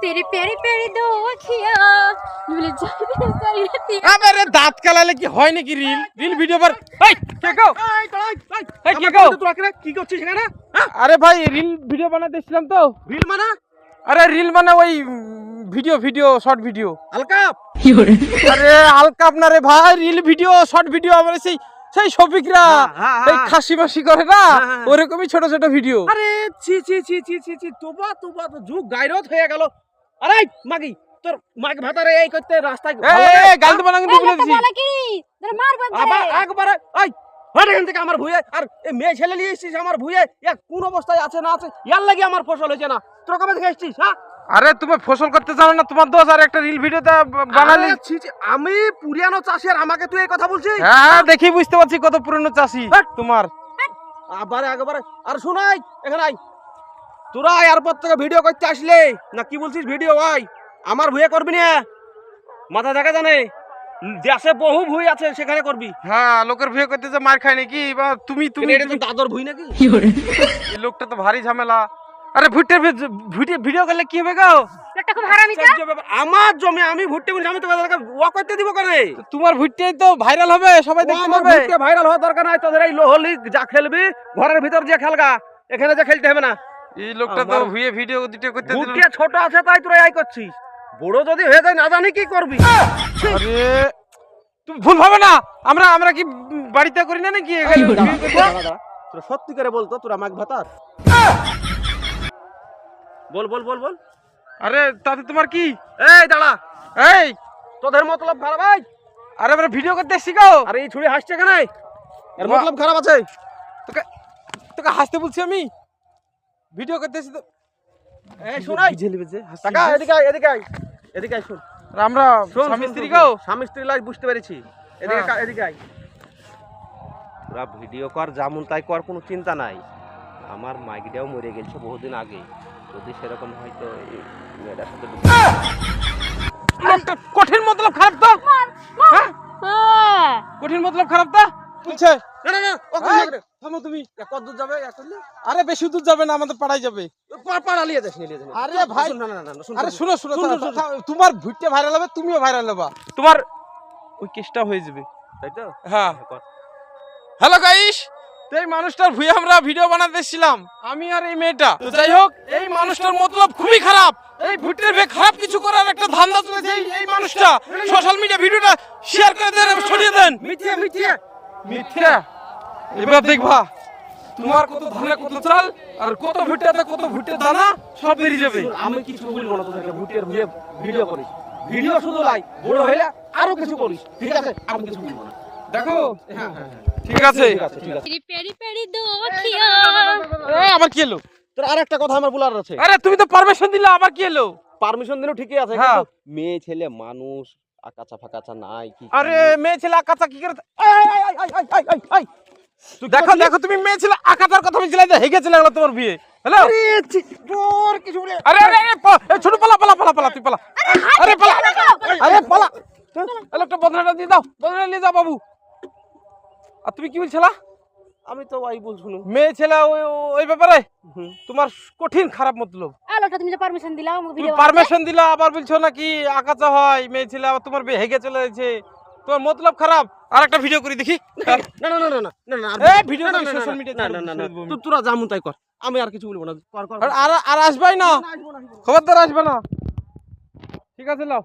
तेरी प्यारी प्यारी दो अखियां भूल जाए सारी रातियां। আরে দাঁত কালালে কি হয় নাকি রিল রিল ভিডিও পর এই কে গো এই কে গো তোরা কি করছিস এখানে? আরে ভাই রিল ভিডিও বানাতে এসেছিলাম তো রিল মানা আরে রিল মানে ওই ভিডিও শর্ট ভিডিও হালকা আরে হালকা আপনারে ভাই রিল ভিডিও শর্ট ভিডিও আমার সেই সেই শফিকরা এই খাসি মাসি করে না ওরকমই ছোট ছোট ভিডিও। আরে ছি ছি ছি ছি ছি ছি তোবা তোবা তো যুগ গায়রত হয়ে গেল। আরে মাগি তোর মাগ ভাতারে এই করতে রাস্তায় এই গাল তো বানাঙ্গি বলে দিছি বলা কি তোর মার বল আবার একবার এই হট এখান থেকে আমার ভুঁয়ে আর এই মেয়ে ছেলে নিয়ে এসেছিস আমার ভুঁয়ে কোন অবস্থায় আছে না আছে ইয়ার লাগি আমার ফসল হয়েছে না তোর কবে থেকে এসেছিস? হ্যাঁ আরে তুমি ফসল করতে জানো না তোমার দোষ আর একটা রিল ভিডিওটা বানালি। ছি ছি আমি পুরিয়ানো চাষি আর আমাকে তুই এই কথা বলছিস? হ্যাঁ দেখি বুঝতে পারছি কত পুরনো চাষি তোমার। আবার একবারে আর শোনাই এখানে আই তোরা এয়ারপোর্ট থেকে ভিডিও করতে আসলে না কি বলছিস ভিডিও ভাই আমার ভুঁয়ে করবি না মাথা দেখা জানে দেশে বহু ভুঁই আছে সেখানে করবি। হ্যাঁ লোকের ভিডিও করতে যে মার খায় নাকি বা তুমি তুমি এটা তো দাদর ভুঁই নাকি? এই লোকটা তো ভারী ঝামেলা। আরে ভুট্টের ভিডিও করলে কি হবে গো? একটা খুব হারামিটা আমার জমি আমি ভুট্টে বলি আমি তোকে ওয়া করতে দিব কেন? তোমার ভুট্টেই তো ভাইরাল হবে সবাই দেখতে আমার পাবে। ভুট্টে ভাইরাল হওয়ার দরকার নাই তোদের এই লোহলি যা খেলবি ঘরের ভিতর যে খেলগা এখানে যে খেলতে হবে না। এই লোকটা তো ভুয়ে ভিডিও করতে দিল। ভুট্টে ছোট আছে তাই তোরা এই করছিস বড় যদি হয়ে যায় না জানি কি করবি। আরে তুমি ভুল ভাবে না আমরা কি বাড়িতে করি না নাকি তোরা সত্যি করে বল তো তোরা মাগ ভাতার বল বল বল বল। আরে তাতে তোমার কি? এই দাঁড়া এই তোদের মতলব খারাপ ভাই। আরে আমরা ভিডিও করতে এসেছি গো। আরে এই ছুরি হাসছে কেন? এর মতলব খারাপ আছে। তোকে তোকে হাসতে বলছি আমি ভিডিও করতে এসেছি তো। এই শোনাই টাকা এদিকে আয় এদিকে আয় এদিকে আয় শোন আমরা স্বামী স্ত্রী গো। স্বামী স্ত্রী লাই বুঝতে পেরেছি এদিকে এদিকে আয় তোরা ভিডিও কর যেমন তাই কর কোনো চিন্তা নাই। আমার মাইকটাও মরে গেছে বহুদিন আগে যদি সেরকম হয়তো মেয়েটার সাথে লোকটা কঠিন মতলব খারাপ তো। হ্যাঁ কঠিন মতলব খারাপ তো বুঝছে। না না না থামো তুমি। কত দূর যাবে করলে? আরে বেশি দূর যাবে না আমাদের পাড়ায় যাবে। পাড়া নিয়ে যাস নিয়ে যাস। আরে ভাই না না না আরে শুনো তোমার ভিডিও ভাইরাল হবে তুমিও ভাইরাল হবা তোমার ওই কেসটা হয়ে যাবে তাই তো? হ্যাঁ হ্যালো গাইস এই মানুষটার ভুয়ে আমরা ভিডিও বানাতে এসেছিলাম আমি আর এই মেয়েটা। তো যাই হোক এই মানুষটার মতলব খুবই খারাপ। এই ভুট্টের ভে খারাপ কিছু করার একটা ধান্দা চলেছে এই মানুষটা সোশ্যাল মিডিয়া ভিডিওটা শেয়ার করে দেন ছড়িয়ে দেন। মিথ্যা মিথ্যা মিথ্যা এবার দেখবা তোমার কত ধানে কত চাল আর কত ভুট্টাতে কত ভুট্টের দানা সব বেরিয়ে যাবে। আমি কিছু বলবো না তোদেরকে ভুটের ভুয়ে ভিডিও করিস ভিডিও শুধু লাই বড় হইলে আরো কিছু করিস ঠিক আছে আমি কিছু বলবো না। দেখো ঠিক আছে ঠিক আছে ঠিক আছে। तेरी प्यारी प्यारी दो अखियां আবার কি এলো? তোর আরেকটা কথা আমার বলার আছে। আরে তুমি তো পারমিশন দিলা আবার কি এলো? পারমিশন দিলেও ঠিকই আছে হ্যাঁ। কিন্তু মেয়ে ছেলে মানুষ আকাচা ফাকাচা নাই কি আরে মেয়ে ছেলে আকাচা কি করে? দেখো দেখো তুমি মেয়ে ছেলে আকাচার কথা বলছিলে যে হেগে চলে গেল তোমার বিয়ে। হ্যালো তোর কিছু বলে আরে আরে ছোট পালা তুই পালা। আরে পালা আরে পালা একটা বদনাটা দিয়ে দাও বদনা নিয়ে যাও বাবু। আর তুমি কি বলছিলা? আমি তো ওই বল শুনো মেয়ে ছেলে ওই ব্যাপারে তোমার কঠিন খারাপ মতলব। আলোটা তুমি যে পারমিশন দিলা আমাকে তুমি ভিডিও পারমিশন দিলা আবার বলছো নাকি আকাচা হয় মেয়ে ছেলে আবার তোমার বিয়ে হেগে চলে যাচ্ছে তোমার মতলব খারাপ। আর একটা ভিডিও করে দেখি। না না না না না না এই ভিডিও না সোশ্যাল মিডিয়া না না না তোরা যেমন তাই কর আমি আর কিছু বলবো না কর কর আর আসবাই না খবরদার আসবে না ঠিক আছে লাও।